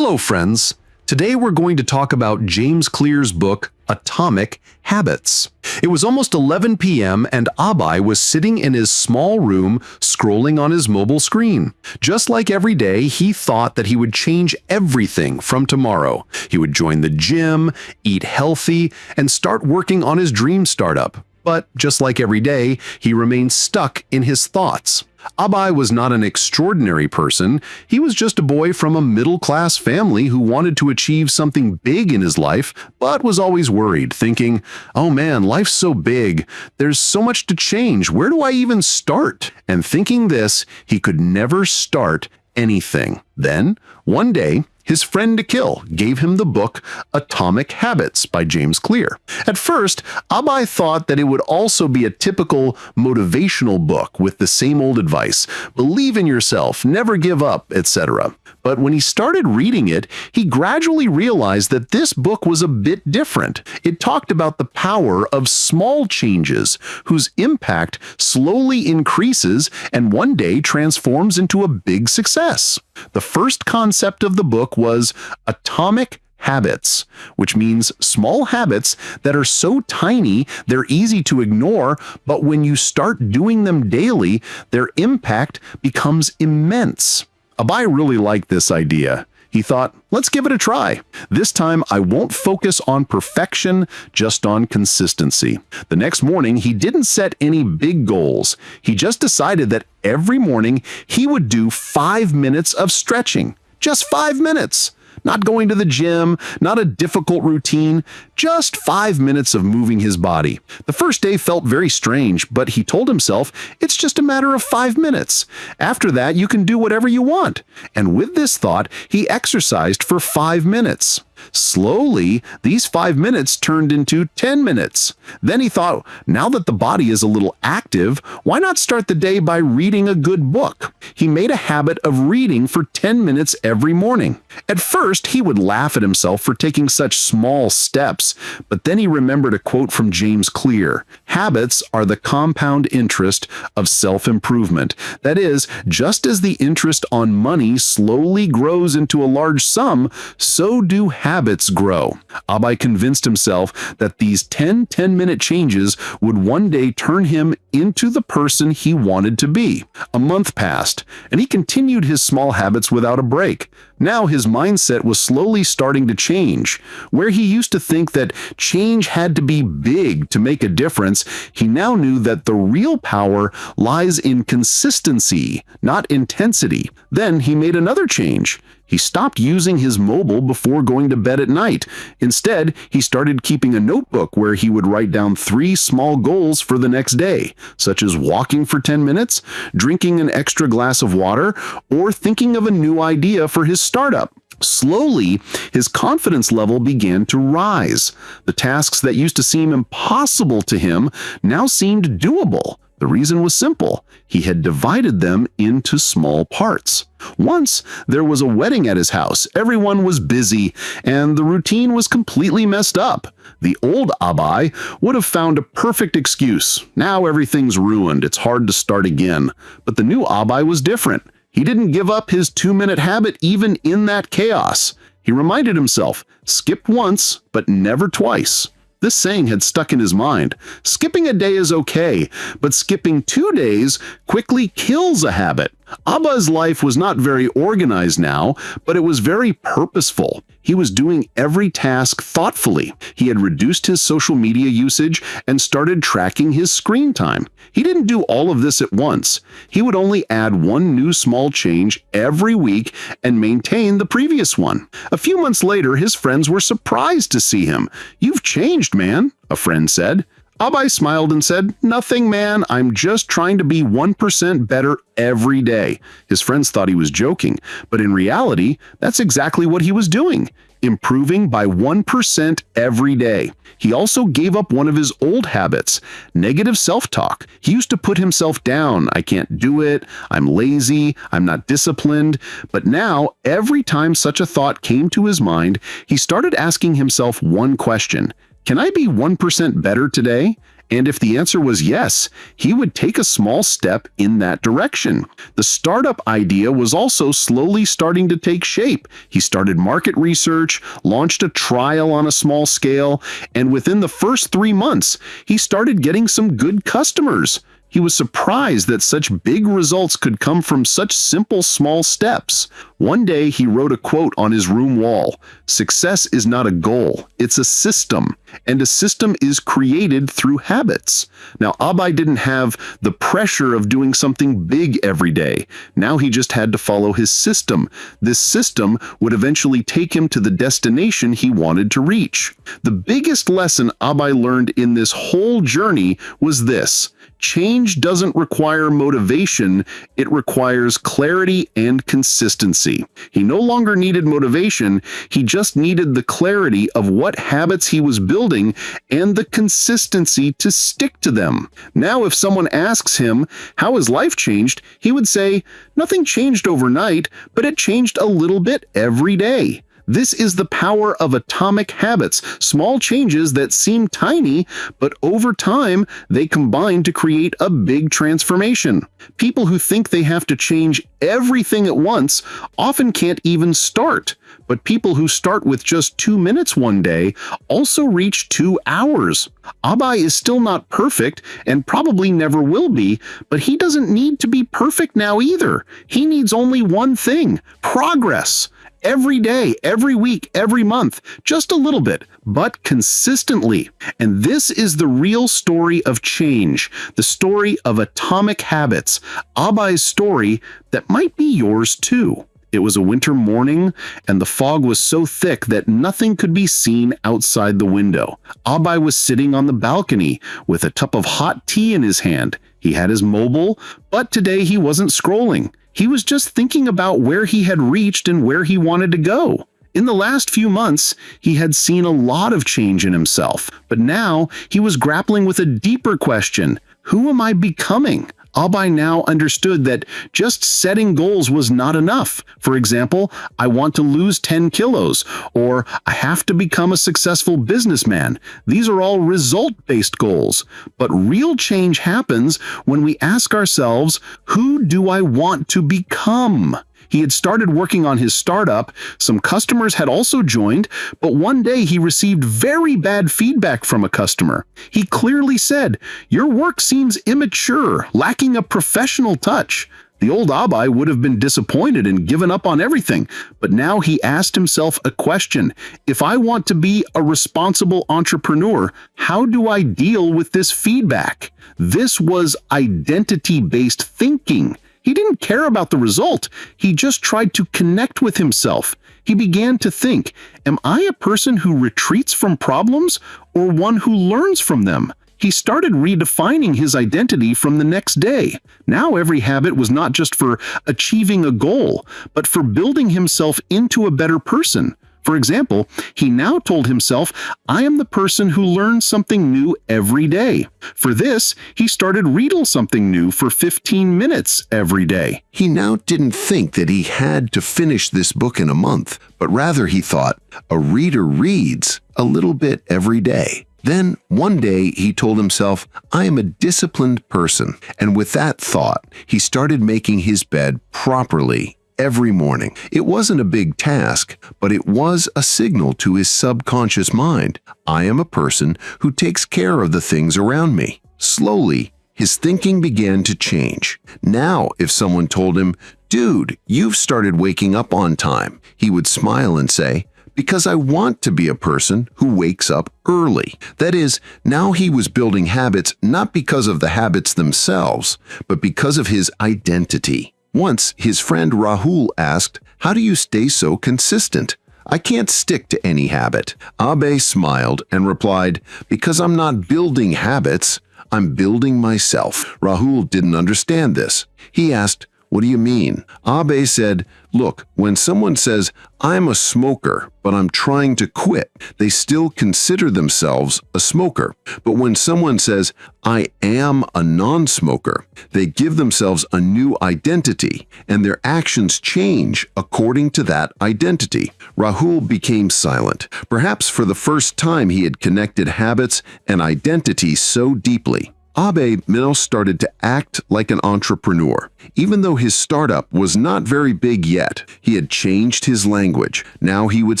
Hello, friends. Today we're going to talk about James Clear's book, Atomic Habits. It was almost 11 p.m. and Abai was sitting in his small room scrolling on his mobile screen. Just like every day, he thought that he would change everything from tomorrow. He would join the gym, eat healthy, and start working on his dream startup. But just like every day, he remained stuck in his thoughts. Abai was not an extraordinary person. He was just a boy from a middle-class family who wanted to achieve something big in his life, but was always worried, thinking, "Oh man, life's so big. There's so much to change. Where do I even start?" And thinking this, he could never start anything. Then, one day, his friend Nikhil gave him the book Atomic Habits by James Clear. At first, Abai thought that it would also be a typical motivational book with the same old advice, believe in yourself, never give up, etc. But when he started reading it, he gradually realized that this book was a bit different. It talked about the power of small changes, whose impact slowly increases and one day transforms into a big success. The first concept of the book was atomic habits, which means small habits that are so tiny they're easy to ignore, but when you start doing them daily, their impact becomes immense. Abai really liked this idea. He thought, let's give it a try. This time, I won't focus on perfection, just on consistency. The next morning, he didn't set any big goals. He just decided that every morning he would do 5 minutes of stretching. Just 5 minutes. Not going to the gym, not a difficult routine, just 5 minutes of moving his body. The first day felt very strange, but he told himself it's just a matter of 5 minutes. After that, you can do whatever you want. And with this thought, he exercised for 5 minutes. Slowly, these 5 minutes turned into 10 minutes. Then he thought, now that the body is a little active, why not start the day by reading a good book? He made a habit of reading for 10 minutes every morning. At first, he would laugh at himself for taking such small steps, but then he remembered a quote from James Clear: "Habits are the compound interest of self-improvement." That is, just as the interest on money slowly grows into a large sum, so do habits grow. Abai convinced himself that these 10-minute changes would one day turn him into the person he wanted to be. A month passed, and he continued his small habits without a break. Now his mindset was slowly starting to change. Where he used to think that change had to be big to make a difference, he now knew that the real power lies in consistency, not intensity. Then he made another change. He stopped using his mobile before going to bed at night. Instead, he started keeping a notebook where he would write down 3 small goals for the next day, such as walking for 10 minutes, drinking an extra glass of water, or thinking of a new idea for his startup. Slowly, his confidence level began to rise. The tasks that used to seem impossible to him now seemed doable. The reason was simple. He had divided them into small parts. Once, there was a wedding at his house. Everyone was busy, and the routine was completely messed up. The old Abai would have found a perfect excuse. Now everything's ruined. It's hard to start again. But the new Abai was different. He didn't give up his 2-minute habit even in that chaos. He reminded himself, skip once, but never twice. This saying had stuck in his mind. Skipping a day is okay, but skipping 2 days quickly kills a habit. Abba's life was not very organized now, but it was very purposeful. He was doing every task thoughtfully. He had reduced his social media usage and started tracking his screen time. He didn't do all of this at once. He would only add one new small change every week and maintain the previous one. A few months later, his friends were surprised to see him. "You've changed, man," a friend said. Abai smiled and said, "Nothing, man. I'm just trying to be 1% better every day." His friends thought he was joking, but in reality, that's exactly what he was doing, improving by 1% every day. He also gave up one of his old habits, negative self-talk. He used to put himself down. "I can't do it. I'm lazy. I'm not disciplined." But now, every time such a thought came to his mind, he started asking himself one question: can I be 1% better today? And if the answer was yes, he would take a small step in that direction. The startup idea was also slowly starting to take shape. He started market research, launched a trial on a small scale, and within the first 3 months, he started getting some good customers. He was surprised that such big results could come from such simple small steps. One day he wrote a quote on his room wall: "Success is not a goal, it's a system, and a system is created through habits." Now, Abai didn't have the pressure of doing something big every day. Now he just had to follow his system. This system would eventually take him to the destination he wanted to reach. The biggest lesson Abai learned in this whole journey was this: change doesn't require motivation, it requires clarity and consistency. He no longer needed motivation, he just needed the clarity of what habits he was building and the consistency to stick to them. Now, if someone asks him how his life changed, he would say, "Nothing changed overnight, but it changed a little bit every day." This is the power of atomic habits, small changes that seem tiny, but over time, they combine to create a big transformation. People who think they have to change everything at once often can't even start. But people who start with just 2 minutes one day also reach 2 hours. Abai is still not perfect and probably never will be, but he doesn't need to be perfect now either. He needs only one thing: progress. Every day, every week, every month, just a little bit, but consistently. And this is the real story of change, the story of atomic habits, Abai's story that might be yours too. It was a winter morning, and the fog was so thick that nothing could be seen outside the window. Abai was sitting on the balcony with a cup of hot tea in his hand. He had his mobile, but today he wasn't scrolling. He was just thinking about where he had reached and where he wanted to go. In the last few months, he had seen a lot of change in himself, but now he was grappling with a deeper question: who am I becoming? Abai now understood that just setting goals was not enough. For example, I want to lose 10 kilos, or I have to become a successful businessman. These are all result-based goals. But real change happens when we ask ourselves, who do I want to become? He had started working on his startup, some customers had also joined, but one day he received very bad feedback from a customer. He clearly said, "Your work seems immature, lacking a professional touch." The old Abai would have been disappointed and given up on everything, but now he asked himself a question: if I want to be a responsible entrepreneur, how do I deal with this feedback? This was identity-based thinking. He didn't care about the result. He just tried to connect with himself. He began to think, am I a person who retreats from problems or one who learns from them? He started redefining his identity from the next day. Now every habit was not just for achieving a goal, but for building himself into a better person. For example, he now told himself, I am the person who learns something new every day. For this, he started reading something new for 15 minutes every day. He now didn't think that he had to finish this book in a month, but rather he thought, a reader reads a little bit every day. Then, one day, he told himself, I am a disciplined person. And with that thought, he started making his bed properly every morning. It wasn't a big task, but it was a signal to his subconscious mind. I am a person who takes care of the things around me. Slowly, his thinking began to change. Now, if someone told him, dude, you've started waking up on time, he would smile and say, because I want to be a person who wakes up early. That is, now he was building habits not because of the habits themselves, but because of his identity. Once, his friend Rahul asked, how do you stay so consistent? I can't stick to any habit. Abai smiled and replied, because I'm not building habits, I'm building myself. Rahul didn't understand this. He asked, What do you mean? Abe said, look, when someone says, I'm a smoker, but I'm trying to quit, they still consider themselves a smoker. But when someone says, I am a non-smoker, they give themselves a new identity, and their actions change according to that identity. Rahul became silent. Perhaps for the first time he had connected habits and identity so deeply. Abe now started to act like an entrepreneur. Even though his startup was not very big yet, he had changed his language. Now he would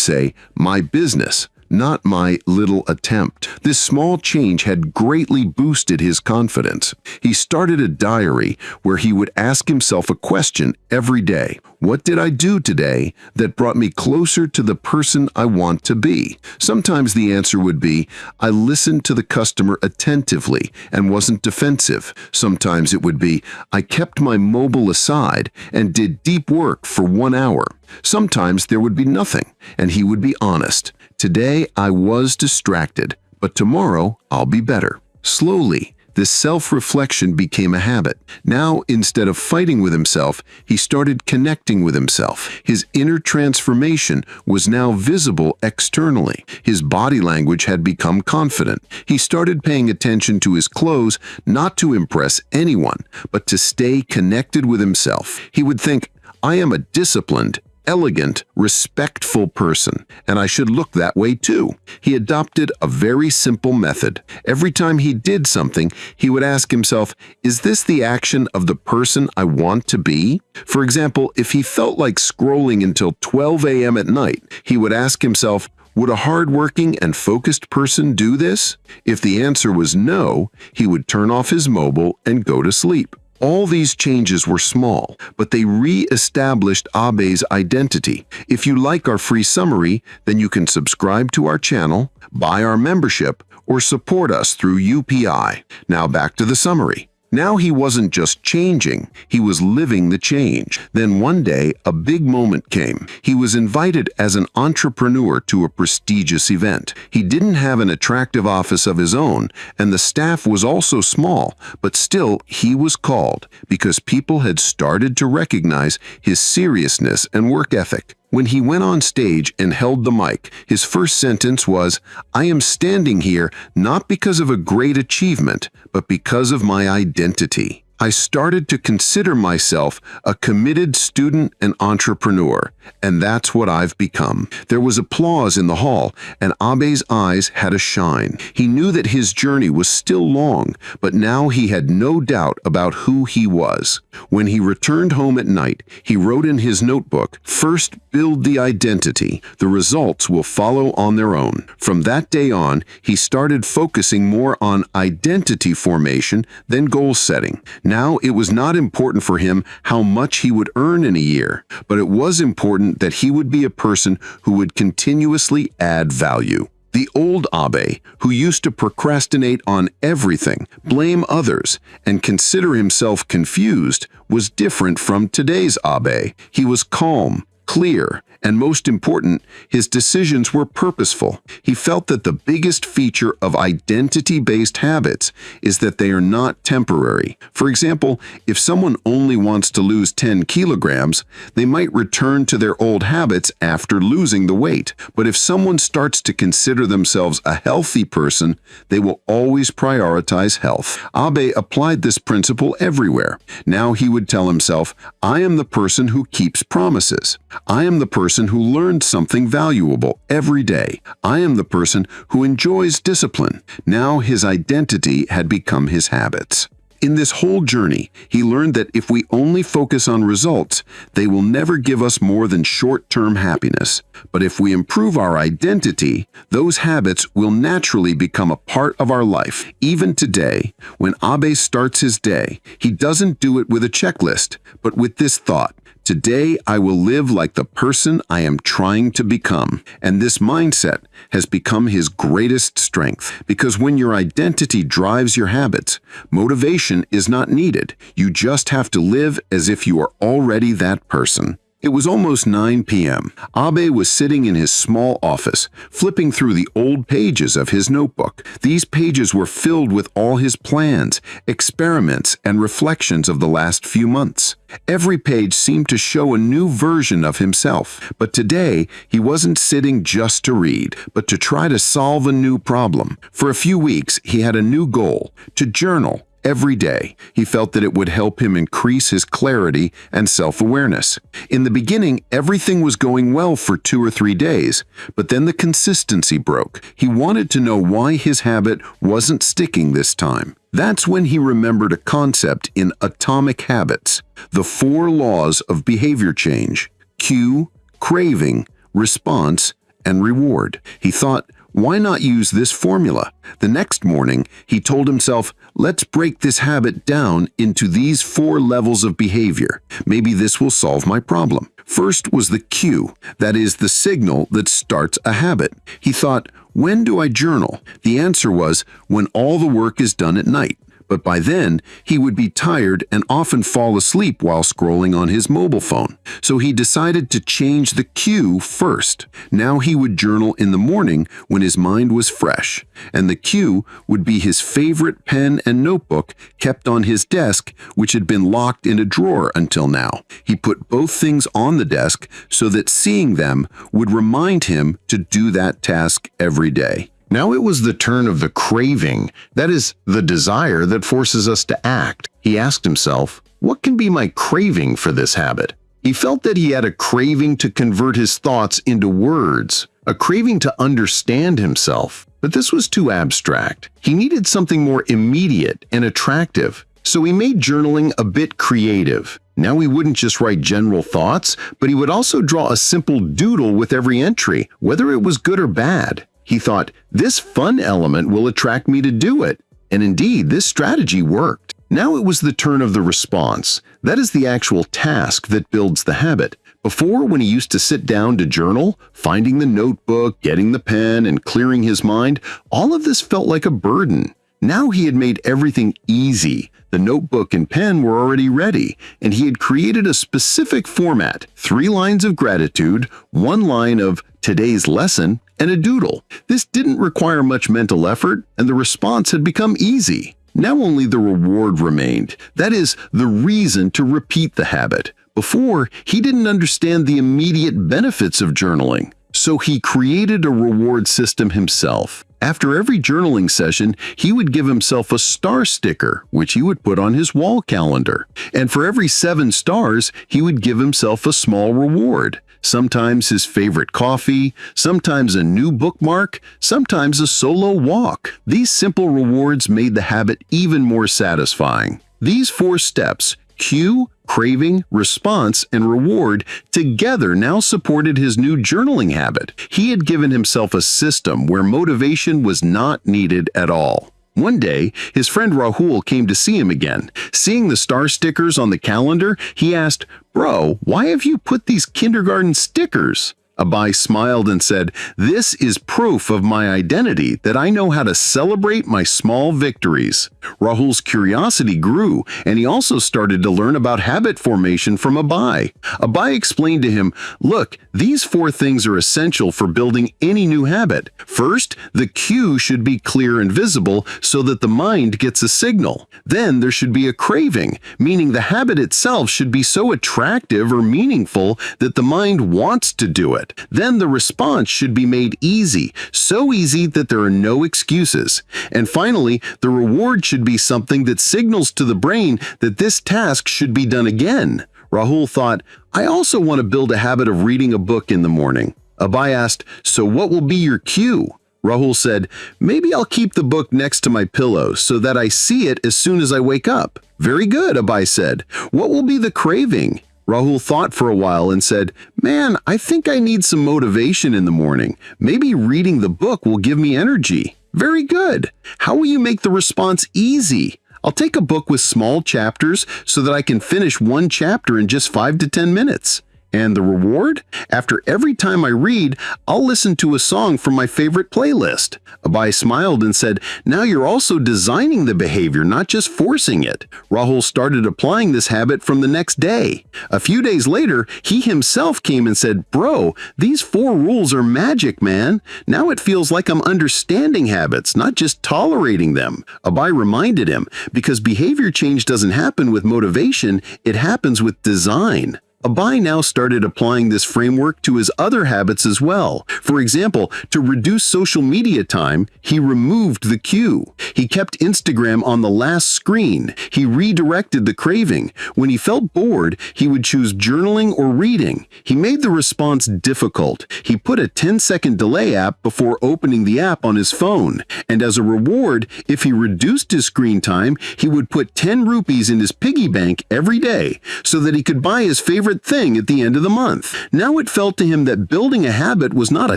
say, my business, not my little attempt. This small change had greatly boosted his confidence. He started a diary where he would ask himself a question every day. What did I do today that brought me closer to the person I want to be? Sometimes the answer would be, I listened to the customer attentively and wasn't defensive. Sometimes it would be, I kept my mobile aside and did deep work for 1 hour. Sometimes there would be nothing, and he would be honest. Today I was distracted, but tomorrow I'll be better. Slowly, this self-reflection became a habit. Now, instead of fighting with himself, he started connecting with himself. His inner transformation was now visible externally. His body language had become confident. He started paying attention to his clothes, not to impress anyone, but to stay connected with himself. He would think, I am a disciplined, elegant, respectful person, and I should look that way too. He adopted a very simple method. Every time he did something, he would ask himself, is this the action of the person I want to be? For example, if he felt like scrolling until 12 a.m. at night, he would ask himself, would a hardworking and focused person do this? If the answer was no, he would turn off his mobile and go to sleep. All these changes were small, but they re-established Abe's identity. If you like our free summary, then you can subscribe to our channel, buy our membership, or support us through UPI. Now back to the summary. Now he wasn't just changing, he was living the change. Then one day, a big moment came. He was invited as an entrepreneur to a prestigious event. He didn't have an attractive office of his own, and the staff was also small, but still he was called because people had started to recognize his seriousness and work ethic. When he went on stage and held the mic, his first sentence was, I am standing here not because of a great achievement, but because of my identity. I started to consider myself a committed student and entrepreneur, and that's what I've become. There was applause in the hall, and Abe's eyes had a shine. He knew that his journey was still long, but now he had no doubt about who he was. When he returned home at night, he wrote in his notebook, first build the identity. The results will follow on their own. From that day on, he started focusing more on identity formation than goal setting. Now it was not important for him how much he would earn in a year, but it was important that he would be a person who would continuously add value. The old Abe, who used to procrastinate on everything, blame others, and consider himself confused, was different from today's Abe. He was calm, clear, and most important, his decisions were purposeful. He felt that the biggest feature of identity-based habits is that they are not temporary. For example, if someone only wants to lose 10 kilograms, they might return to their old habits after losing the weight. But if someone starts to consider themselves a healthy person, they will always prioritize health. Abe applied this principle everywhere. Now he would tell himself, I am the person who keeps promises. I am the person who learned something valuable every day. I am the person who enjoys discipline. Now his identity had become his habits. In this whole journey, he learned that if we only focus on results, they will never give us more than short-term happiness. But if we improve our identity, those habits will naturally become a part of our life. Even today, when Abe starts his day, he doesn't do it with a checklist, but with this thought, today I will live like the person I am trying to become. And this mindset has become his greatest strength, because when your identity drives your habits, motivation is not needed. You just have to live as if you are already that person. It was almost 9 p.m. Abe was sitting in his small office, flipping through the old pages of his notebook. These pages were filled with all his plans, experiments, and reflections of the last few months. Every page seemed to show a new version of himself, but today he wasn't sitting just to read, but to try to solve a new problem. For a few weeks, he had a new goal: to journal. Every day, he felt that it would help him increase his clarity and self-awareness. In the beginning, everything was going well for 2 or 3 days, but then the consistency broke. He wanted to know why his habit wasn't sticking this time. That's when he remembered a concept in Atomic Habits: the 4 laws of behavior change: cue, craving, response, and reward. He thought, why not use this formula? The next morning, he told himself, let's break this habit down into these 4 levels of behavior. Maybe this will solve my problem. First was the cue, that is, the signal that starts a habit. He thought, when do I journal? The answer was, when all the work is done at night. But by then, he would be tired and often fall asleep while scrolling on his mobile phone. So he decided to change the cue first. Now he would journal in the morning when his mind was fresh, and the cue would be his favorite pen and notebook kept on his desk, which had been locked in a drawer until now. He put both things on the desk so that seeing them would remind him to do that task every day. Now it was the turn of the craving, that is, the desire that forces us to act. He asked himself, what can be my craving for this habit? He felt that he had a craving to convert his thoughts into words, a craving to understand himself. But this was too abstract. He needed something more immediate and attractive. So he made journaling a bit creative. Now he wouldn't just write general thoughts, but he would also draw a simple doodle with every entry, whether it was good or bad. He thought, this fun element will attract me to do it. And indeed, this strategy worked. Now it was the turn of the response. That is the actual task that builds the habit. Before, when he used to sit down to journal, finding the notebook, getting the pen, and clearing his mind, all of this felt like a burden. Now he had made everything easy. The notebook and pen were already ready, and he had created a specific format: 3 lines of gratitude, 1 line of today's lesson, and a doodle. This didn't require much mental effort, and the response had become easy. Now only the reward remained, that is, the reason to repeat the habit. Before, he didn't understand the immediate benefits of journaling, so he created a reward system himself. After every journaling session, he would give himself a star sticker, which he would put on his wall calendar. And for every 7 stars, he would give himself a small reward. Sometimes his favorite coffee, sometimes a new bookmark, sometimes a solo walk. These simple rewards made the habit even more satisfying. These 4 steps, cue, craving, response, and reward, together now supported his new journaling habit. He had given himself a system where motivation was not needed at all. One day, his friend Rahul came to see him again. Seeing the star stickers on the calendar, he asked, "Bro, why have you put these kindergarten stickers?" Abai smiled and said, "This is proof of my identity, that I know how to celebrate my small victories." Rahul's curiosity grew, and he also started to learn about habit formation from Abai. Abai explained to him, "Look, these 4 things are essential for building any new habit. First, the cue should be clear and visible so that the mind gets a signal. Then there should be a craving, meaning the habit itself should be so attractive or meaningful that the mind wants to do it. Then the response should be made easy, so easy that there are no excuses. And finally, the reward should be something that signals to the brain that this task should be done again." Rahul thought, "I also want to build a habit of reading a book in the morning." Abai asked, "So what will be your cue?" Rahul said, "Maybe I'll keep the book next to my pillow so that I see it as soon as I wake up." "Very good," Abai said. "What will be the craving?" Rahul thought for a while and said, "Man, I think I need some motivation in the morning. Maybe reading the book will give me energy." "Very good. How will you make the response easy?" "I'll take a book with small chapters so that I can finish 1 chapter in just 5 to 10 minutes." And the reward? After every time I read, I'll listen to a song from my favorite playlist. Abai smiled and said, now you're also designing the behavior, not just forcing it. Rahul started applying this habit from the next day. A few days later, he himself came and said, bro, these 4 rules are magic, man. Now it feels like I'm understanding habits, not just tolerating them. Abai reminded him, because behavior change doesn't happen with motivation, it happens with design. Abai now started applying this framework to his other habits as well. For example, to reduce social media time, he removed the cue. He kept Instagram on the last screen. He redirected the craving. When he felt bored, he would choose journaling or reading. He made the response difficult. He put a 10-second delay app before opening the app on his phone. And as a reward, if he reduced his screen time, he would put 10 rupees in his piggy bank every day so that he could buy his favorite thing at the end of the month. Now it felt to him that building a habit was not a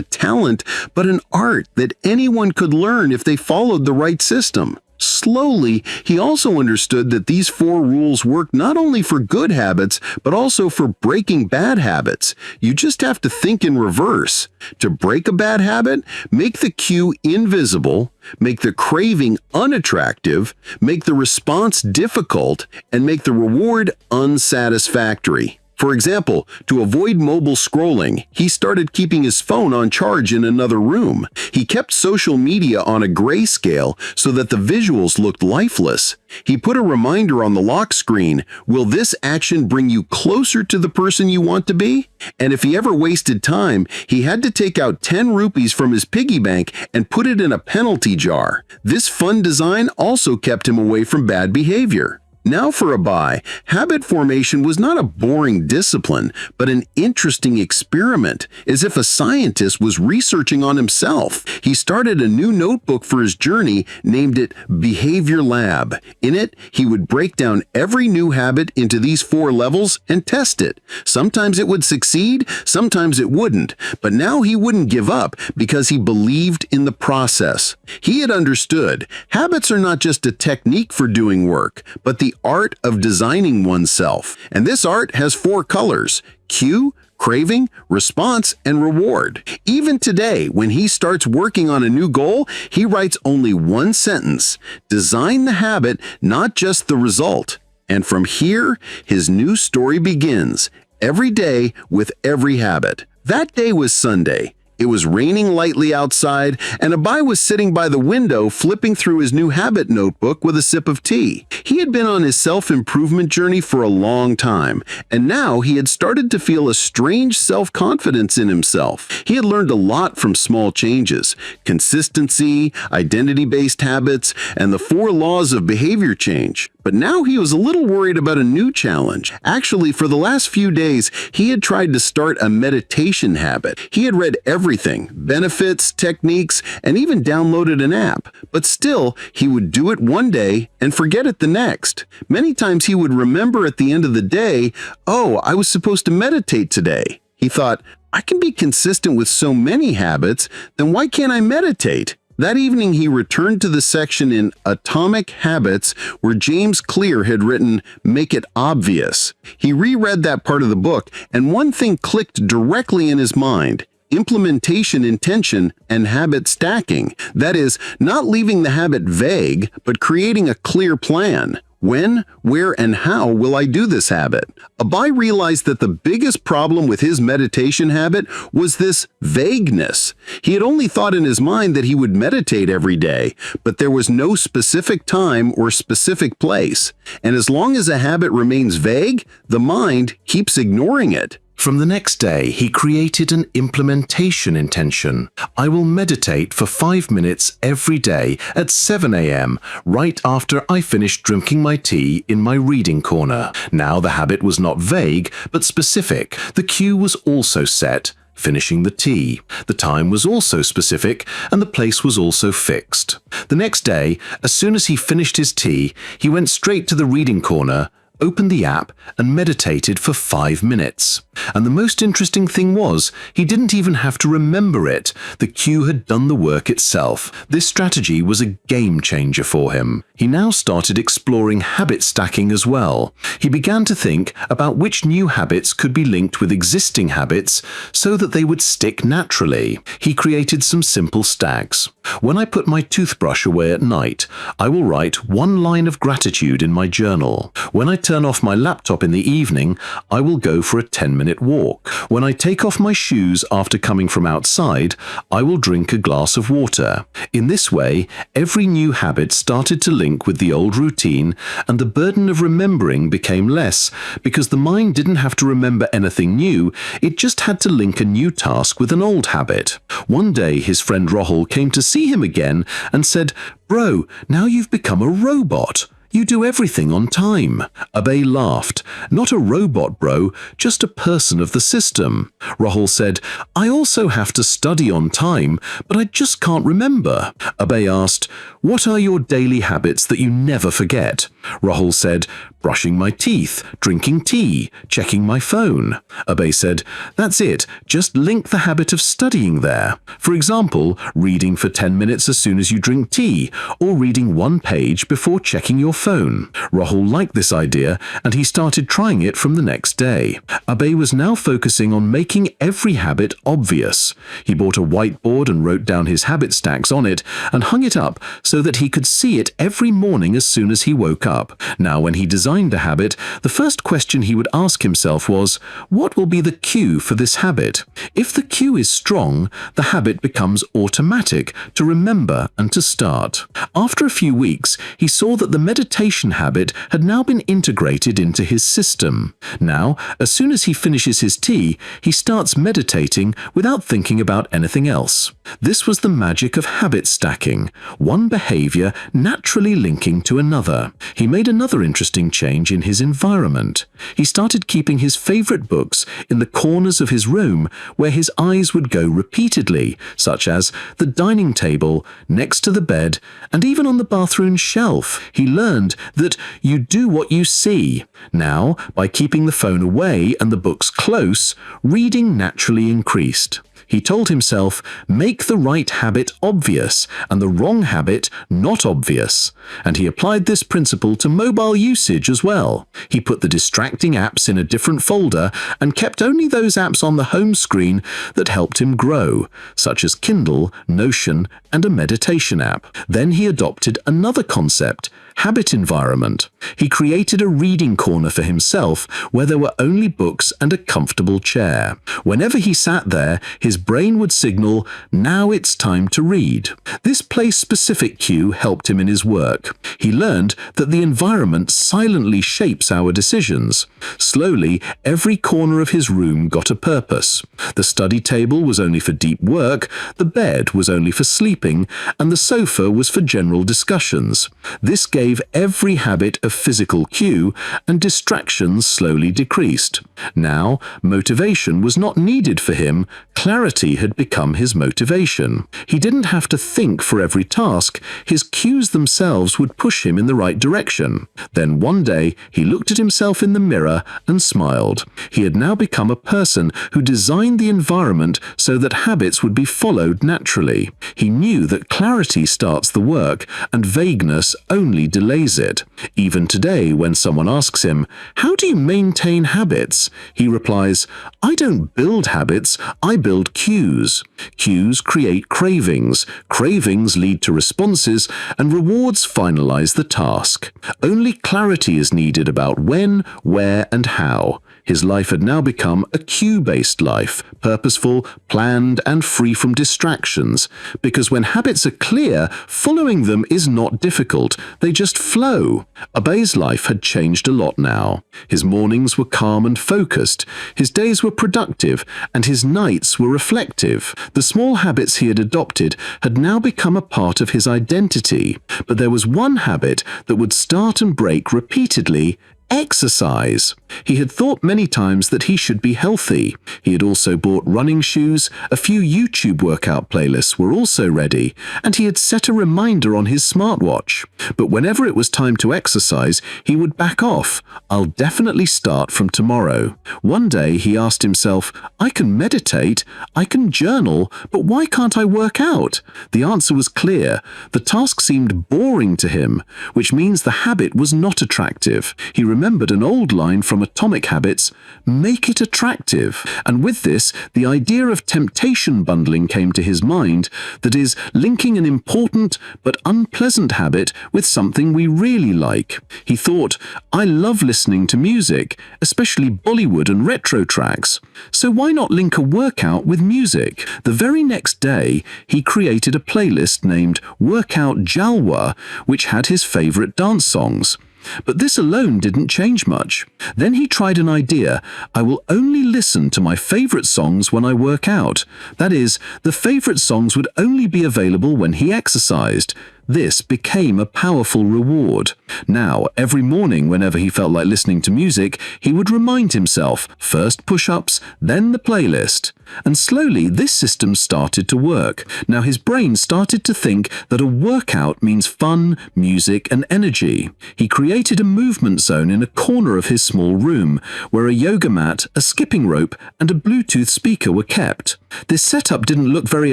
talent, but an art that anyone could learn if they followed the right system. Slowly, he also understood that these 4 rules work not only for good habits, but also for breaking bad habits. You just have to think in reverse. To break a bad habit, make the cue invisible, make the craving unattractive, make the response difficult, and make the reward unsatisfactory. For example, to avoid mobile scrolling, he started keeping his phone on charge in another room. He kept social media on a grayscale so that the visuals looked lifeless. He put a reminder on the lock screen, will this action bring you closer to the person you want to be? And if he ever wasted time, he had to take out 10 rupees from his piggy bank and put it in a penalty jar. This fun design also kept him away from bad behavior. Now for Abai, habit formation was not a boring discipline, but an interesting experiment, as if a scientist was researching on himself. He started a new notebook for his journey, named it Behavior Lab. In it, he would break down every new habit into these 4 levels and test it. Sometimes it would succeed, sometimes it wouldn't, but now he wouldn't give up because he believed in the process. He had understood habits are not just a technique for doing work, but the art of designing oneself. And this art has 4 colors: cue, craving, response, and reward. Even today, when he starts working on a new goal, he writes only 1 sentence: design the habit, not just the result. And from here, his new story begins, every day with every habit. That day was Sunday. It was raining lightly outside, and Abai was sitting by the window flipping through his new habit notebook with a sip of tea. He had been on his self-improvement journey for a long time, and now he had started to feel a strange self-confidence in himself. He had learned a lot from small changes: consistency, identity-based habits, and the 4 laws of behavior change. But now he was a little worried about a new challenge. Actually, for the last few days, he had tried to start a meditation habit. He had read everything, benefits, techniques, and even downloaded an app. But still, he would do it one day and forget it the next. Many times he would remember at the end of the day, oh, I was supposed to meditate today. He thought, I can be consistent with so many habits, then why can't I meditate? That evening, he returned to the section in Atomic Habits where James Clear had written, "Make it obvious." He reread that part of the book, and one thing clicked directly in his mind: implementation intention and habit stacking. That is, not leaving the habit vague, but creating a clear plan. When, where, and how will I do this habit? Abai realized that the biggest problem with his meditation habit was this vagueness. He had only thought in his mind that he would meditate every day, but there was no specific time or specific place. And as long as a habit remains vague, the mind keeps ignoring it. From the next day, he created an implementation intention. I will meditate for 5 minutes every day at 7 a.m., right after I finish drinking my tea in my reading corner. Now the habit was not vague, but specific. The cue was also set: finishing the tea. The time was also specific, and the place was also fixed. The next day, as soon as he finished his tea, he went straight to the reading corner, opened the app, and meditated for 5 minutes. And the most interesting thing was, he didn't even have to remember it. The cue had done the work itself. This strategy was a game changer for him. He now started exploring habit stacking as well. He began to think about which new habits could be linked with existing habits so that they would stick naturally. He created some simple stacks. When I put my toothbrush away at night, I will write one line of gratitude in my journal. When I turn off my laptop in the evening, I will go for a 10-minute walk. When I take off my shoes after coming from outside, I will drink a glass of water. In this way, every new habit started to link with the old routine, and the burden of remembering became less because the mind didn't have to remember anything new, it just had to link a new task with an old habit. One day, his friend Rahul came to see him again and said, "Bro, now you've become a robot. You do everything on time." Abhay laughed. "Not a robot, bro, just a person of the system." Rahul said, "I also have to study on time, but I just can't remember." Abhay asked, "What are your daily habits that you never forget?" Rahul said, "Brushing my teeth, drinking tea, checking my phone." Abhay said, "That's it, just link the habit of studying there. For example, reading for 10 minutes as soon as you drink tea, or reading one page before checking your phone." Rahul liked this idea, and he started trying it from the next day. Abhay was now focusing on making every habit obvious. He bought a whiteboard and wrote down his habit stacks on it, and hung it up so that he could see it every morning as soon as he woke up. Now, when he designed a habit, the first question he would ask himself was, what will be the cue for this habit? If the cue is strong, the habit becomes automatic to remember and to start. After a few weeks, he saw that the meditation habit had now been integrated into his system. Now, as soon as he finishes his tea, he starts meditating without thinking about anything else. This was the magic of habit stacking, one behavior naturally linking to another. He made another interesting change in his environment. He started keeping his favorite books in the corners of his room where his eyes would go repeatedly, such as the dining table, next to the bed, and even on the bathroom shelf. He learned that you do what you see. Now, by keeping the phone away and the books close, reading naturally increased. He told himself, make the right habit obvious and the wrong habit not obvious. And he applied this principle to mobile usage as well. He put the distracting apps in a different folder and kept only those apps on the home screen that helped him grow, such as Kindle, Notion, and a meditation app. Then he adopted another concept, habit environment. He created a reading corner for himself where there were only books and a comfortable chair. Whenever he sat there, his brain would signal, now it's time to read. This place-specific cue helped him in his work. He learned that the environment silently shapes our decisions. Slowly, every corner of his room got a purpose. The study table was only for deep work, the bed was only for sleeping, and the sofa was for general discussions. This gave every habit a physical cue, and distractions slowly decreased. Now, motivation was not needed for him. Clarity had become his motivation. He didn't have to think for every task. His cues themselves would push him in the right direction. Then one day, he looked at himself in the mirror and smiled. He had now become a person who designed the environment so that habits would be followed naturally. He knew that clarity starts the work, and vagueness only delays it. Even today, when someone asks him, "How do you maintain habits?" he replies, "I don't build habits, I build cues. Cues create cravings. Cravings lead to responses, and rewards finalize the task. Only clarity is needed about when, where, and how." His life had now become a cue-based life, purposeful, planned, and free from distractions. Because when habits are clear, following them is not difficult. They just flow. Abhay's life had changed a lot now. His mornings were calm and focused. His days were productive, and his nights were reflective. The small habits he had adopted had now become a part of his identity. But there was one habit that would start and break repeatedly exercise. He had thought many times that he should be healthy. He had also bought running shoes, a few YouTube workout playlists were also ready, and he had set a reminder on his smartwatch. But whenever it was time to exercise, he would back off. I'll definitely start from tomorrow. One day he asked himself, I can meditate, I can journal, but why can't I work out? The answer was clear. The task seemed boring to him, which means the habit was not attractive. He remembered an old line from Atomic Habits, make it attractive. And with this, the idea of temptation bundling came to his mind, that is, linking an important but unpleasant habit with something we really like. He thought, I love listening to music, especially Bollywood and retro tracks. So why not link a workout with music? The very next day, he created a playlist named Workout Jalwa, which had his favorite dance songs. But this alone didn't change much. Then he tried an idea. I will only listen to my favorite songs when I work out. That is, the favorite songs would only be available when he exercised. This became a powerful reward. Now, every morning whenever he felt like listening to music, he would remind himself, first push-ups, then the playlist. And slowly this system started to work. Now his brain started to think that a workout means fun, music, and energy. He created a movement zone in a corner of his small room, where a yoga mat, a skipping rope, and a Bluetooth speaker were kept. This setup didn't look very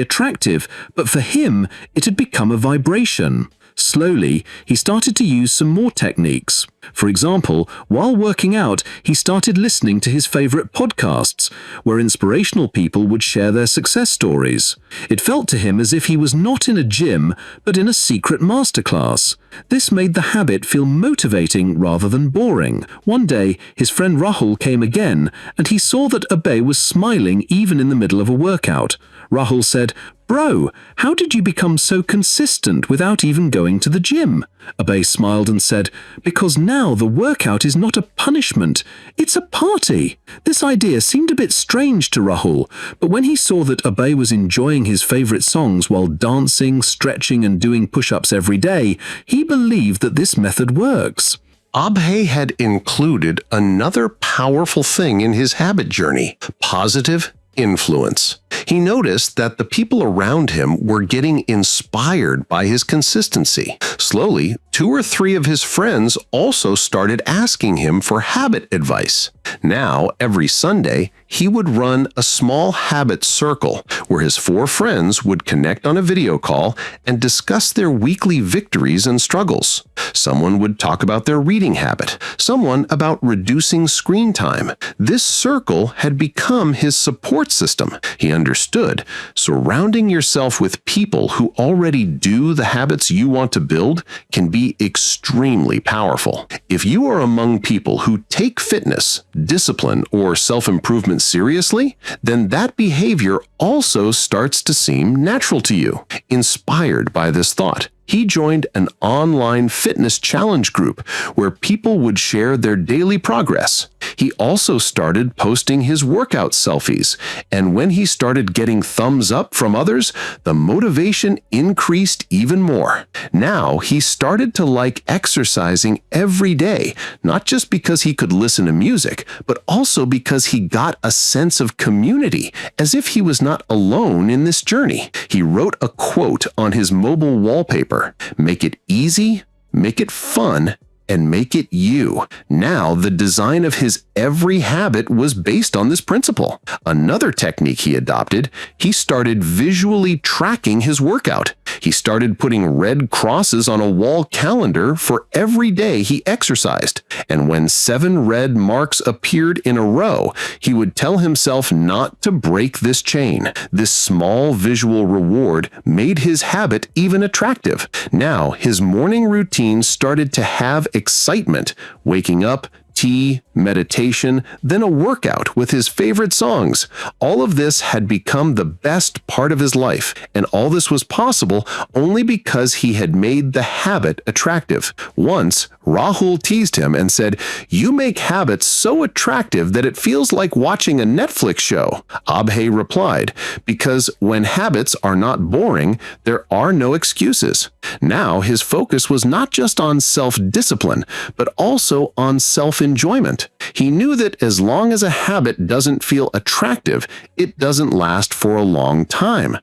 attractive, but for him, it had become a vibration. Slowly, he started to use some more techniques. For example, while working out, he started listening to his favorite podcasts, where inspirational people would share their success stories. It felt to him as if he was not in a gym, but in a secret masterclass. This made the habit feel motivating rather than boring. One day, his friend Rahul came again, and he saw that Abhay was smiling even in the middle of a workout. Rahul said, Bro, how did you become so consistent without even going to the gym? Abhay smiled and said, Because now the workout is not a punishment, it's a party. This idea seemed a bit strange to Rahul, but when he saw that Abhay was enjoying his favorite songs while dancing, stretching, and doing push-ups every day, he believed that this method works. Abhay had included another powerful thing in his habit journey: positive influence. He noticed that the people around him were getting inspired by his consistency. Slowly, 2 or 3 of his friends also started asking him for habit advice. Now, every Sunday, he would run a small habit circle where his 4 friends would connect on a video call and discuss their weekly victories and struggles. Someone would talk about their reading habit, someone about reducing screen time. This circle had become his support system. He understood surrounding yourself with people who already do the habits you want to build can be extremely powerful. If you are among people who take fitness, discipline, or self-improvement seriously, then that behavior also starts to seem natural to you. Inspired by this thought, he joined an online fitness challenge group where people would share their daily progress. He also started posting his workout selfies, and when he started getting thumbs up from others, the motivation increased even more. Now he started to like exercising every day, not just because he could listen to music, but also because he got a sense of community, as if he was not alone in this journey. He wrote a quote on his mobile wallpaper: "Make it easy, make it fun, and make it you." Now, the design of his every habit was based on this principle. Another technique he adopted, he started visually tracking his workout. He started putting red crosses on a wall calendar for every day he exercised. And when 7 red marks appeared in a row, he would tell himself not to break this chain. This small visual reward made his habit even attractive. Now, his morning routine started to have excitement, waking up, tea, meditation, then a workout with his favorite songs. All of this had become the best part of his life, and all this was possible only because he had made the habit attractive. Once, Rahul teased him and said, "You make habits so attractive that it feels like watching a Netflix show." Abhay replied, "Because when habits are not boring, there are no excuses." Now his focus was not just on self-discipline, but also on self-improvement. enjoyment. He knew that as long as a habit doesn't feel attractive, it doesn't last for a long time.